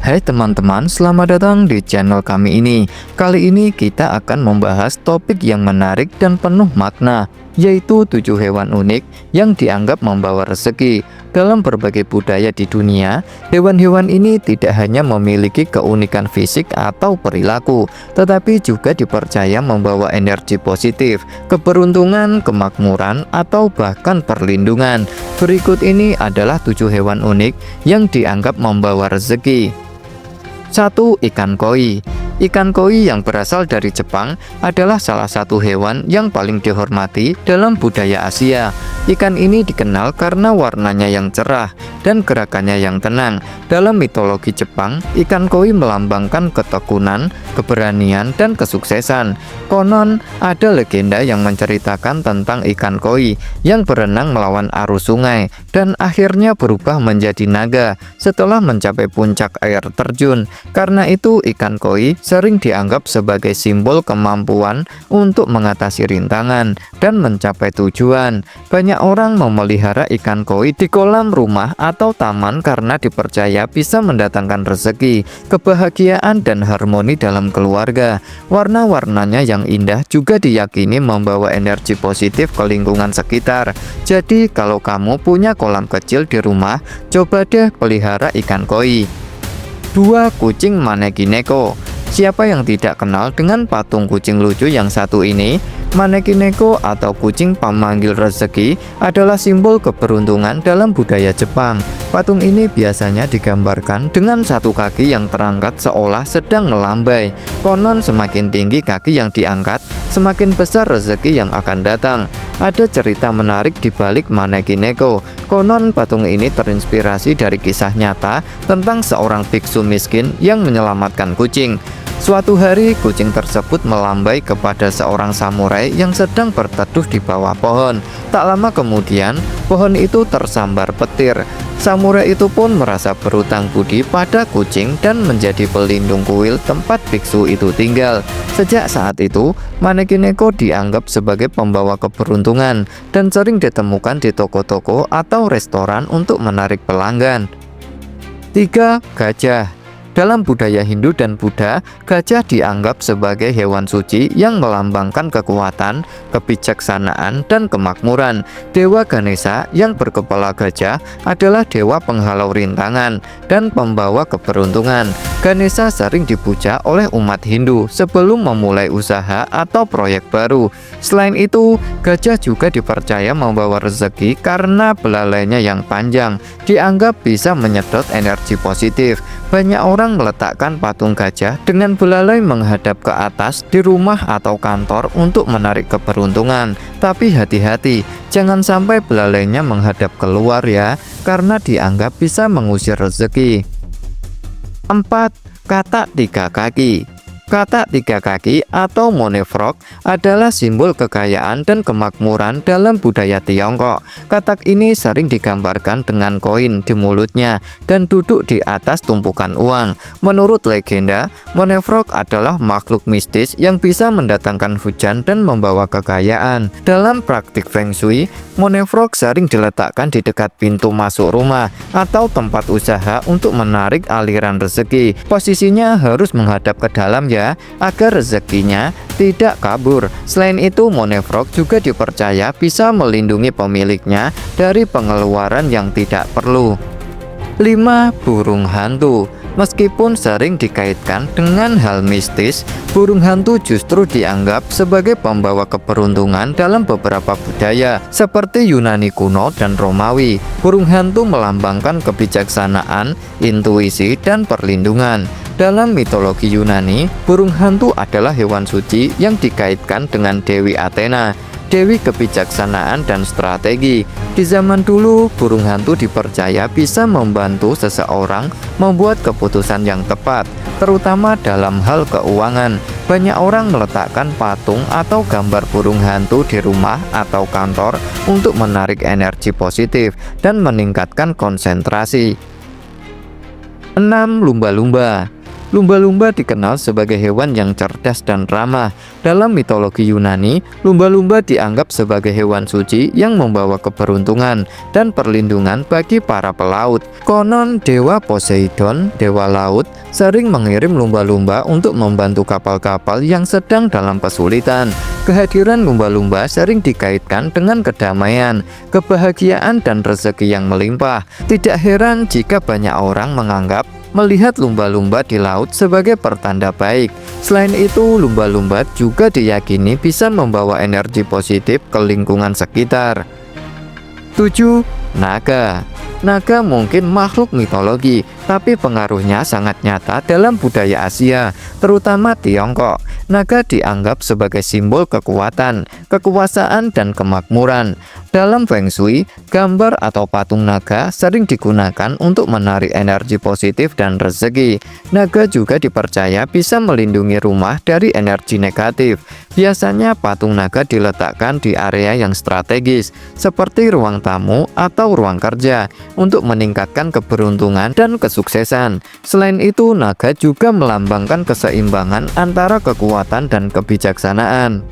Hai teman-teman, selamat datang di channel kami ini. Kali ini kita akan membahas topik yang menarik dan penuh makna, yaitu 7 hewan unik yang dianggap membawa rezeki. Dalam berbagai budaya di dunia, hewan-hewan ini tidak hanya memiliki keunikan fisik atau perilaku, tetapi juga dipercaya membawa energi positif, keberuntungan, kemakmuran, atau bahkan perlindungan. Berikut ini adalah 7 hewan unik yang dianggap membawa rezeki. 1. Ikan koi. Ikan koi yang berasal dari Jepang adalah salah satu hewan yang paling dihormati dalam budaya Asia. Ikan ini dikenal karena warnanya yang cerah dan gerakannya yang tenang. Dalam mitologi Jepang, ikan koi melambangkan ketekunan, keberanian, dan kesuksesan. Konon, ada legenda yang menceritakan tentang ikan koi yang berenang melawan arus sungai dan akhirnya berubah menjadi naga setelah mencapai puncak air terjun. Karena itu, ikan koi sering dianggap sebagai simbol kemampuan untuk mengatasi rintangan dan mencapai tujuan. Banyak orang memelihara ikan koi di kolam rumah atau taman karena dipercaya bisa mendatangkan rezeki, kebahagiaan, dan harmoni dalam keluarga. Warna-warnanya yang indah juga diyakini membawa energi positif ke lingkungan sekitar. Jadi kalau kamu punya kolam kecil di rumah, coba deh pelihara ikan koi. 2. Kucing Manekineko. Siapa yang tidak kenal dengan patung kucing lucu yang satu ini? Manekineko atau kucing pemanggil rezeki adalah simbol keberuntungan dalam budaya Jepang. Patung ini biasanya digambarkan dengan satu kaki yang terangkat seolah sedang melambai. Konon semakin tinggi kaki yang diangkat, semakin besar rezeki yang akan datang. Ada cerita menarik di balik Manekineko. Konon patung ini terinspirasi dari kisah nyata tentang seorang biksu miskin yang menyelamatkan kucing. Suatu hari, kucing tersebut melambai kepada seorang samurai yang sedang berteduh di bawah pohon. Tak lama kemudian, pohon itu tersambar petir. Samurai itu pun merasa berutang budi pada kucing dan menjadi pelindung kuil tempat biksu itu tinggal. Sejak saat itu, Manekineko dianggap sebagai pembawa keberuntungan dan sering ditemukan di toko-toko atau restoran untuk menarik pelanggan. 3. Gajah. Dalam budaya Hindu dan Buddha, gajah dianggap sebagai hewan suci yang melambangkan kekuatan, kebijaksanaan, dan kemakmuran. Dewa Ganesha yang berkepala gajah adalah dewa penghalau rintangan dan pembawa keberuntungan. Ganesha sering dipuja oleh umat Hindu sebelum memulai usaha atau proyek baru. Selain itu, gajah juga dipercaya membawa rezeki karena belalainya yang panjang, dianggap bisa menyedot energi positif. Banyak orang meletakkan patung gajah dengan belalai menghadap ke atas di rumah atau kantor untuk menarik keberuntungan. Tapi hati-hati, jangan sampai belalainya menghadap keluar ya, karena dianggap bisa mengusir rezeki. 4. Katak 3 kaki. Katak 3 kaki atau monefrog adalah simbol kekayaan dan kemakmuran dalam budaya Tiongkok. Katak ini sering digambarkan dengan koin di mulutnya dan duduk di atas tumpukan uang. Menurut legenda, monefrog adalah makhluk mistis yang bisa mendatangkan hujan dan membawa kekayaan. Dalam praktik Feng Shui, monefrog sering diletakkan di dekat pintu masuk rumah atau tempat usaha untuk menarik aliran rezeki. Posisinya harus menghadap ke dalam ya, agar rezekinya tidak kabur. Selain itu, monefrog juga dipercaya bisa melindungi pemiliknya dari pengeluaran yang tidak perlu. 5. Burung hantu. Meskipun sering dikaitkan dengan hal mistis, burung hantu justru dianggap sebagai pembawa keberuntungan dalam beberapa budaya, seperti Yunani kuno dan Romawi. Burung hantu melambangkan kebijaksanaan, intuisi, dan perlindungan. Dalam mitologi Yunani, burung hantu adalah hewan suci yang dikaitkan dengan Dewi Athena, dewi kebijaksanaan dan strategi. Di zaman dulu, burung hantu dipercaya bisa membantu seseorang membuat keputusan yang tepat, terutama dalam hal keuangan. Banyak orang meletakkan patung atau gambar burung hantu di rumah atau kantor untuk menarik energi positif dan meningkatkan konsentrasi. 6. Lumba-lumba. Lumba-lumba dikenal sebagai hewan yang cerdas dan ramah. Dalam mitologi Yunani, lumba-lumba dianggap sebagai hewan suci yang membawa keberuntungan dan perlindungan bagi para pelaut. Konon dewa Poseidon, dewa laut, sering mengirim lumba-lumba untuk membantu kapal-kapal yang sedang dalam kesulitan. Kehadiran lumba-lumba sering dikaitkan dengan kedamaian, kebahagiaan, dan rezeki yang melimpah. Tidak heran jika banyak orang menganggap melihat lumba-lumba di laut sebagai pertanda baik. Selain itu, lumba-lumba juga diyakini bisa membawa energi positif ke lingkungan sekitar. 7. Naga. Naga mungkin makhluk mitologi, tapi pengaruhnya sangat nyata dalam budaya Asia, terutama Tiongkok. Naga dianggap sebagai simbol kekuatan, kekuasaan, dan kemakmuran. Dalam Feng Shui, gambar atau patung naga sering digunakan untuk menarik energi positif dan rezeki. Naga juga dipercaya bisa melindungi rumah dari energi negatif. Biasanya patung naga diletakkan di area yang strategis, seperti ruang tamu atau ruang kerja, untuk meningkatkan keberuntungan dan kesuksesan. Selain itu, naga juga melambangkan keseimbangan antara kekuatan dan kebijaksanaan.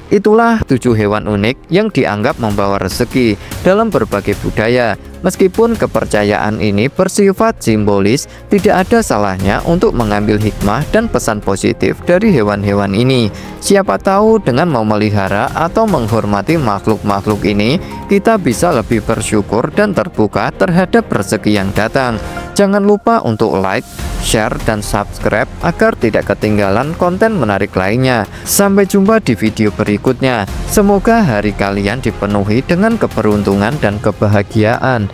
Itulah 7 hewan unik yang dianggap membawa rezeki dalam berbagai budaya. Meskipun kepercayaan ini bersifat simbolis, tidak ada salahnya untuk mengambil hikmah dan pesan positif dari hewan-hewan ini. Siapa tahu dengan memelihara atau menghormati makhluk-makhluk ini, kita bisa lebih bersyukur dan terbuka terhadap rezeki yang datang. Jangan lupa untuk like, share, dan subscribe agar tidak ketinggalan konten menarik lainnya. Sampai jumpa di video berikutnya. Semoga hari kalian dipenuhi dengan keberuntungan dan kebahagiaan.